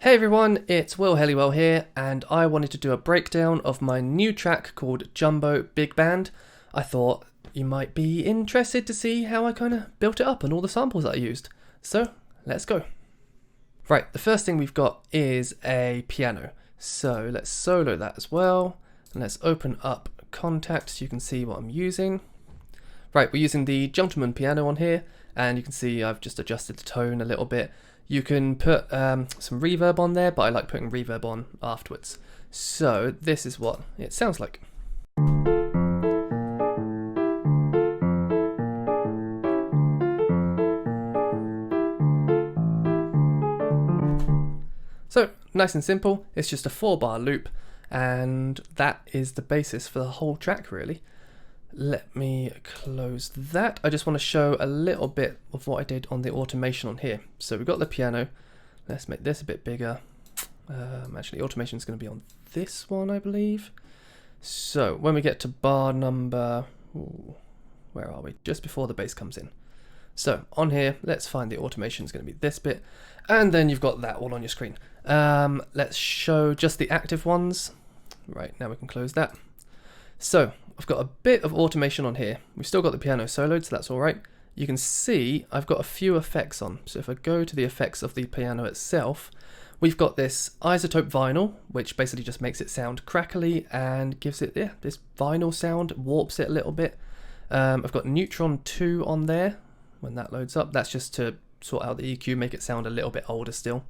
Hey everyone, it's Will Hellywell here, and I wanted to do a breakdown of my new track called Jumbo Big Band. I thought you might be interested to see how I kind of built it up and all the samples that I used. So, let's go. Right, the first thing we've got is a piano. So let's solo that as well, and let's open up Contact so you can see what I'm using. Right, we're using the Gentleman piano on here, and you can see I've just adjusted the tone a little bit. You can put some reverb on there, but I like putting reverb on afterwards. So this is what it sounds like. So nice and simple, it's just a 4-bar loop, and that is the basis for the whole track really. Let me close that. I just want to show a little bit of what I did on the automation on here. So we've got the piano. Let's make this a bit bigger. Actually, automation is going to be on this one, I believe. So when we get to bar number, where are we? Just before the bass comes in. So on here, let's find the automation is going to be this bit. And then you've got that all on your screen. Let's show just the active ones. Right, now we can close that. So I've got a bit of automation on here. We've still got the piano soloed, so that's all right. You can see I've got a few effects on. So if I go to the effects of the piano itself, we've got this isotope vinyl, which basically just makes it sound crackly and gives it this vinyl sound, warps it a little bit. I've got Neutron 2 on there. When that loads up, that's just to sort out the EQ, make it sound a little bit older still.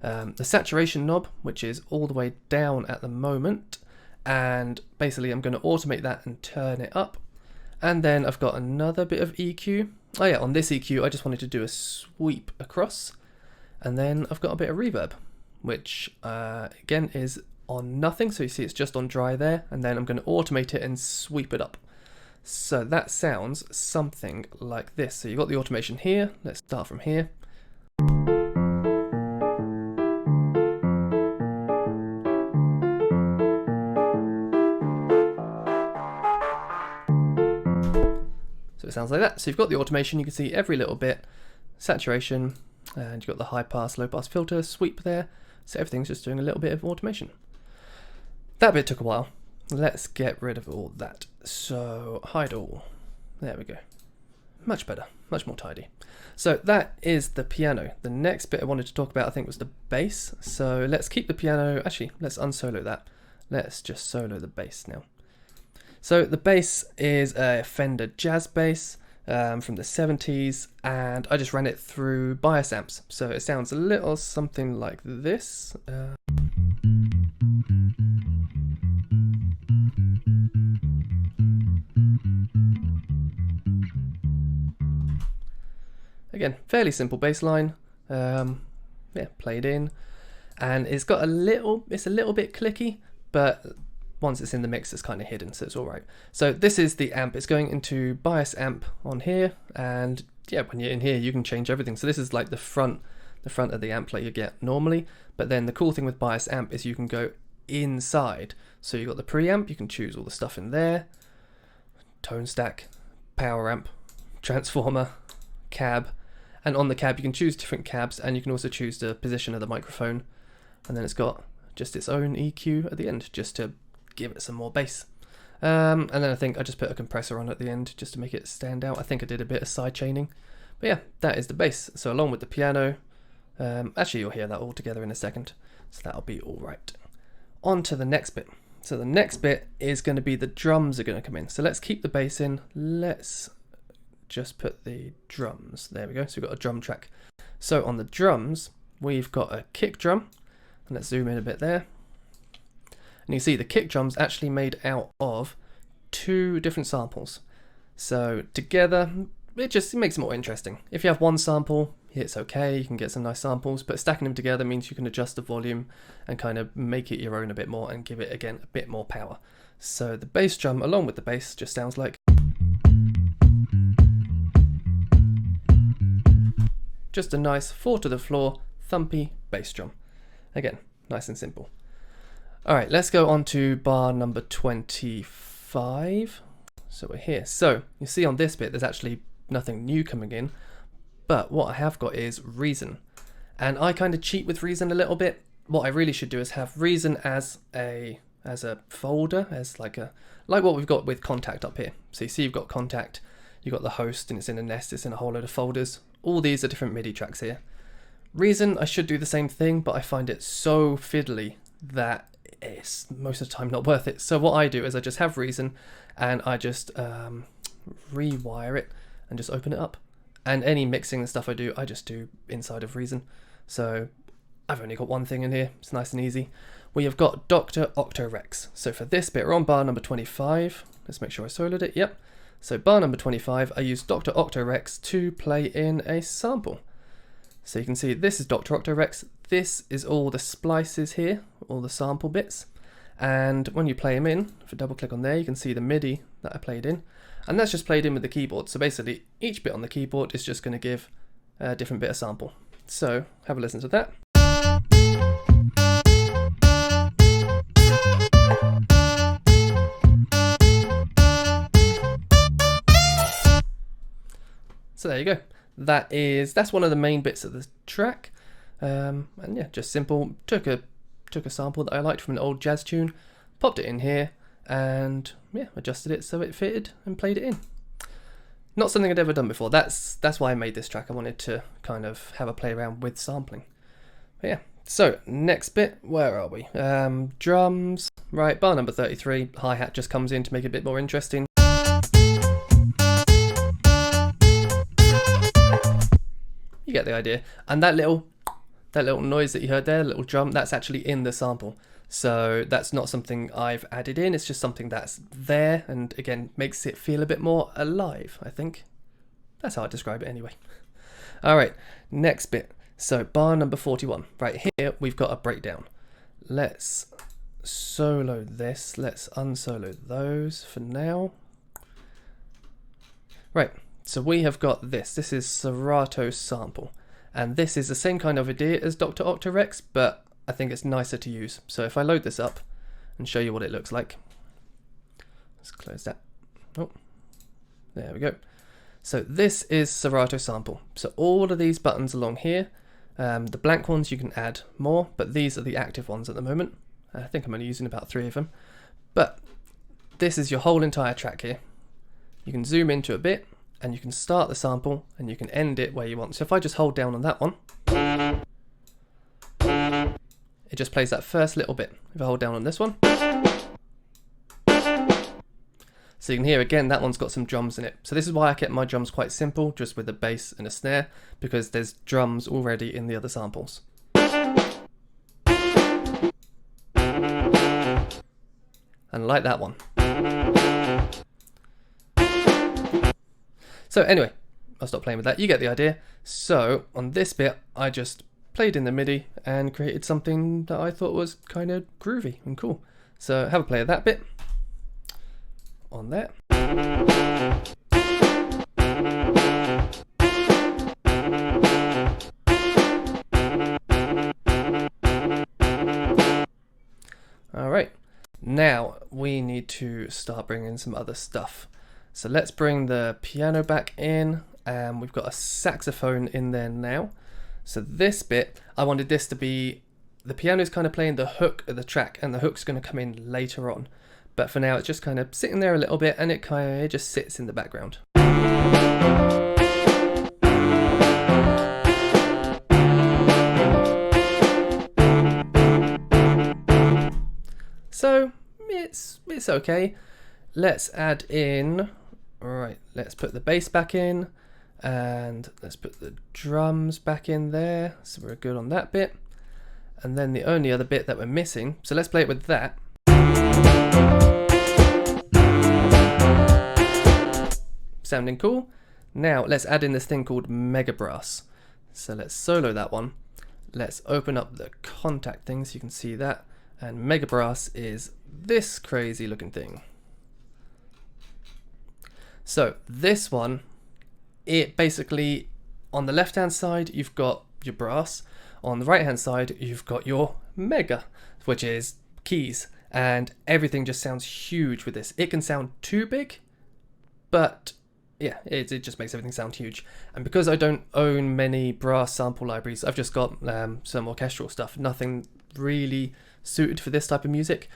The saturation knob, which is all the way down at the moment. And basically I'm going to automate that and turn it up. And then I've got another bit of EQ. Oh yeah, on this EQ I just wanted to do a sweep across. And then I've got a bit of reverb, which again is on nothing. So you see it's just on dry there. And then I'm going to automate it and sweep it up. So that sounds something like this. So you've got the automation here. Let's start from here. So it sounds like that. So you've got the automation, you can see every little bit, saturation, and you've got the high pass, low pass filter, sweep there. So everything's just doing a little bit of automation. That bit took a while. Let's get rid of all that. So hide all. There we go. Much better, much more tidy. So that is the piano. The next bit I wanted to talk about I think was the bass. So let's keep the piano, actually let's unsolo that. Let's just solo the bass now. So the bass is a Fender Jazz bass from the 70s, and I just ran it through bias amps. So it sounds a little something like this. Again, fairly simple bass line. Yeah, played in, and it's got it's a little bit clicky, but once it's in the mix, it's kind of hidden, so it's all right. So this is the amp. It's going into bias amp on here, and yeah, when you're in here, you can change everything. So this is like the front of the amp like you get normally. But then the cool thing with bias amp is you can go inside. So you've got the preamp. You can choose all the stuff in there. Tone stack, power amp, transformer, cab, and on the cab you can choose different cabs, and you can also choose the position of the microphone. And then it's got just its own EQ at the end, just to give it some more bass. And then I think I just put a compressor on at the end just to make it stand out. I think I did a bit of side chaining. But yeah, that is the bass. So along with the piano, actually you'll hear that all together in a second. So that'll be all right. On to the next bit. So the next bit is going to be the drums are going to come in. So let's keep the bass in. Let's just put the drums. There we go. So we've got a drum track. So on the drums, we've got a kick drum. And let's zoom in a bit there. And you see the kick drum's actually made out of 2 different samples. So together, it makes it more interesting. If you have one sample, it's okay, you can get some nice samples, but stacking them together means you can adjust the volume and kind of make it your own a bit more and give it, again, a bit more power. So the bass drum, along with the bass, just sounds like... just a nice 4 to the floor, thumpy bass drum. Again, nice and simple. Alright, let's go on to bar number 25. So we're here. So you see on this bit there's actually nothing new coming in, but what I have got is Reason. And I kind of cheat with Reason a little bit. What I really should do is have Reason as a folder, as like what we've got with Contact up here. So you see you've got Contact, you've got the host, and it's in a nest, it's in a whole load of folders. All these are different MIDI tracks here. Reason, I should do the same thing, but I find it so fiddly that it's most of the time not worth it. So what I do is I just have Reason and I just rewire it and just open it up. And any mixing and stuff I do, I just do inside of Reason. So I've only got one thing in here, it's nice and easy. We have got Dr. Octorex. So for this bit, we're on bar number 25. Let's make sure I soloed it, yep. So bar number 25, I use Dr. Octorex to play in a sample. So you can see this is Dr. Octorex, this is all the splices here, all the sample bits. And when you play them in, if I double click on there, you can see the MIDI that I played in. And that's just played in with the keyboard. So basically, each bit on the keyboard is just going to give a different bit of sample. So have a listen to that. So there you go. That's one of the main bits of the track. And yeah, just simple. Took a sample that I liked from an old jazz tune, popped it in here, and yeah, adjusted it so it fitted and played it in. Not something I'd ever done before. That's why I made this track. I wanted to kind of have a play around with sampling. But yeah. So next bit, where are we? Drums. Right, bar number 33. Hi-hat just comes in to make it a bit more interesting. You get the idea. And that little noise that you heard there, little drum, that's actually in the sample. So that's not something I've added in, it's just something that's there and again makes it feel a bit more alive, I think. That's how I describe it anyway. Alright, next bit. So bar number 41. Right here we've got a breakdown. Let's solo this, let's unsolo those for now. Right, so we have got this is Serato sample. And this is the same kind of idea as Dr. Octorex, but I think it's nicer to use. So if I load this up and show you what it looks like. Let's close that. Oh, there we go. So this is Serato sample. So all of these buttons along here, the blank ones you can add more, but these are the active ones at the moment. I think I'm only using about 3 of them. But this is your whole entire track here. You can zoom into a bit, and you can start the sample and you can end it where you want. So if I just hold down on that one, it just plays that first little bit. If I hold down on this one, so you can hear again that one's got some drums in it. So this is why I kept my drums quite simple, just with a bass and a snare, because there's drums already in the other samples. And like that one. So anyway, I'll stop playing with that, you get the idea. So on this bit, I just played in the MIDI and created something that I thought was kind of groovy and cool. So have a play of that bit on there. All right, now we need to start bringing some other stuff. So let's bring the piano back in, and we've got a saxophone in there now. So this bit, I wanted this to be, the piano's kind of playing the hook of the track, and the hook's going to come in later on. But for now, it's just kind of sitting there a little bit, and it kind of just sits in the background. So it's okay. Let's add in. Alright, let's put the bass back in, and let's put the drums back in there, so we're good on that bit. And then the only other bit that we're missing, so let's play it with that. Sounding cool. Now let's add in this thing called Mega Brass. So let's solo that one. Let's open up the contact thing so you can see that. And Mega Brass is this crazy looking thing. So this one, it basically, on the left hand side you've got your brass, on the right hand side you've got your mega, which is keys, and everything just sounds huge with this. It can sound too big, but yeah, it just makes everything sound huge. And because I don't own many brass sample libraries, I've just got some orchestral stuff, nothing really suited for this type of music.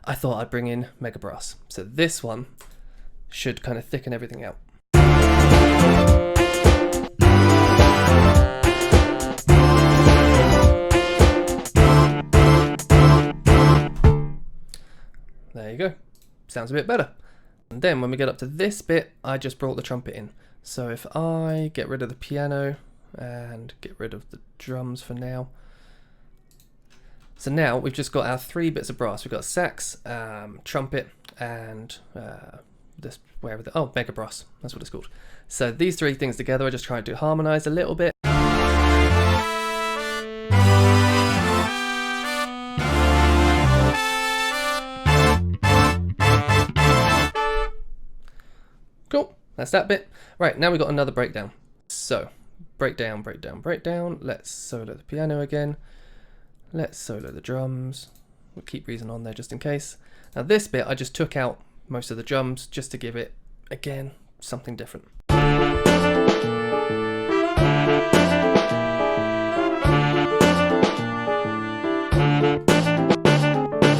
I thought I'd bring in Mega Brass. So this one should kind of thicken everything out. There you go. Sounds a bit better. And then when we get up to this bit, I just brought the trumpet in. So if I get rid of the piano and get rid of the drums for now. So now we've just got our 3 bits of brass. We've got sax, trumpet, and this Mega Brass. That's what it's called. So these 3 things together, I just tried to harmonize a little bit. Cool, that's that bit. Right, now we've got another breakdown. So, breakdown, breakdown, breakdown. Let's solo the piano again. Let's solo the drums. We'll keep Reason on there just in case. Now this bit, I just took out most of the drums just to give it, again, something different. The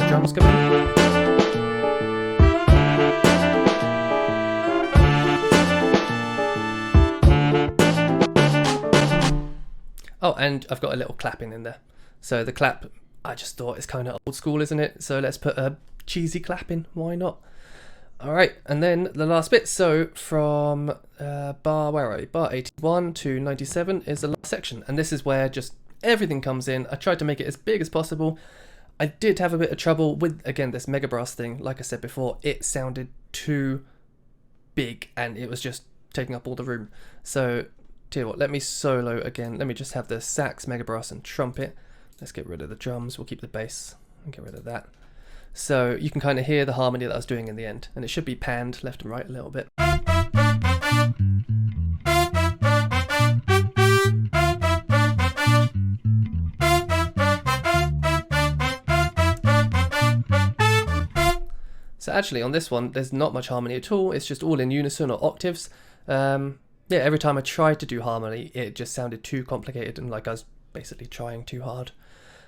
drums come in. Oh, and I've got a little clapping in there. So the clap, I just thought it's kind of old school, isn't it? So let's put a cheesy clap in, why not? All right, and then the last bit. So from bar 81 to 97 is the last section. And this is where just everything comes in. I tried to make it as big as possible. I did have a bit of trouble with, again, this Mega Brass thing. Like I said before, it sounded too big and it was just taking up all the room. So tell you what, let me solo again. Let me just have the sax, Mega Brass, and trumpet. Let's get rid of the drums. We'll keep the bass and get rid of that. So you can kind of hear the harmony that I was doing in the end, and it should be panned left and right a little bit. So actually on this one, there's not much harmony at all. It's just all in unison or octaves. Yeah, every time I tried to do harmony, it just sounded too complicated and like I was basically trying too hard.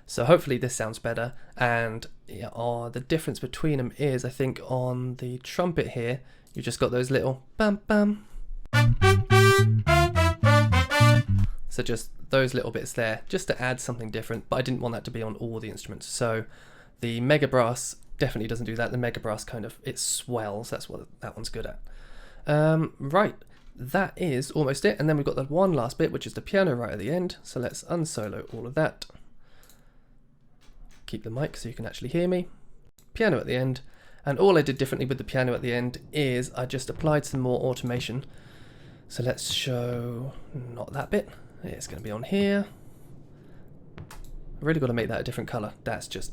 So hopefully this sounds better. And yeah, the difference between them is, I think on the trumpet here, you just got those little bam bam. So just those little bits there, just to add something different, but I didn't want that to be on all the instruments. So the Mega Brass definitely doesn't do that. The Mega Brass kind of, it swells. That's what that one's good at. Right. That is almost it, and then we've got that one last bit, which is the piano right at the end. So let's unsolo all of that. Keep the mic so you can actually hear me. Piano at the end, and all I did differently with the piano at the end is I just applied some more automation. So let's show, not that bit, it's going to be on here. I really got to make that a different color. That's just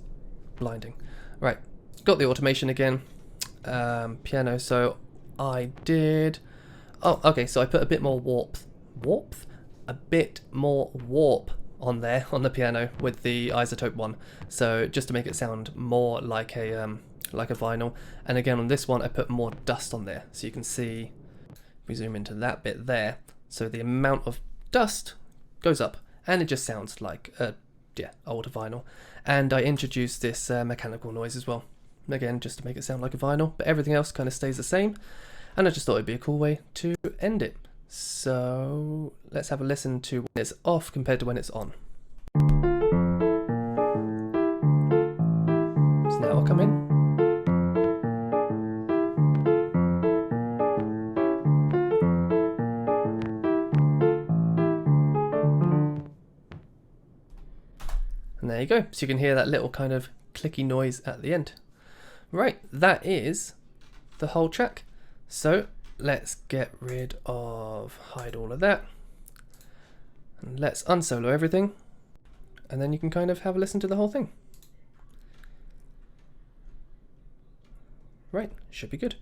blinding. Right, got the automation again. Piano, so I did... Oh, okay, so I put a bit more warmth? A bit more warp on there, on the piano, with the isotope one. So just to make it sound more like a vinyl. And again, on this one, I put more dust on there. So you can see, if we zoom into that bit there, so the amount of dust goes up, and it just sounds like, older vinyl. And I introduced this mechanical noise as well. Again, just to make it sound like a vinyl, but everything else kind of stays the same. And I just thought it'd be a cool way to end it. So let's have a listen to when it's off compared to when it's on. So now I'll come in. And there you go. So you can hear that little kind of clicky noise at the end. Right, that is the whole track. So let's get rid of, hide all of that, and let's unsolo everything, and then you can kind of have a listen to the whole thing. Right, should be good.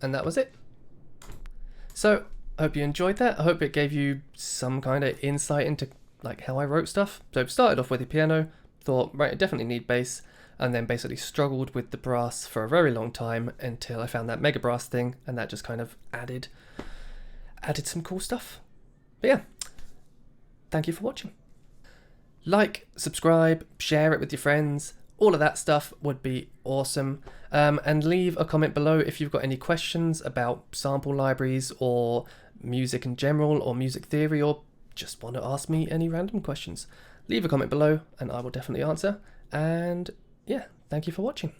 and that was it. So I hope you enjoyed that. I hope it gave you some kind of insight into like how I wrote stuff. So started off with the piano, thought, right, I definitely need bass, and then basically struggled with the brass for a very long time until I found that mega brass thing, and that just kind of added some cool stuff. But yeah, thank you for watching. Like, subscribe, share it with your friends, all of that stuff would be awesome. And leave a comment below if you've got any questions about sample libraries or music in general or music theory, or just want to ask me any random questions. Leave a comment below and I will definitely answer. And yeah, thank you for watching.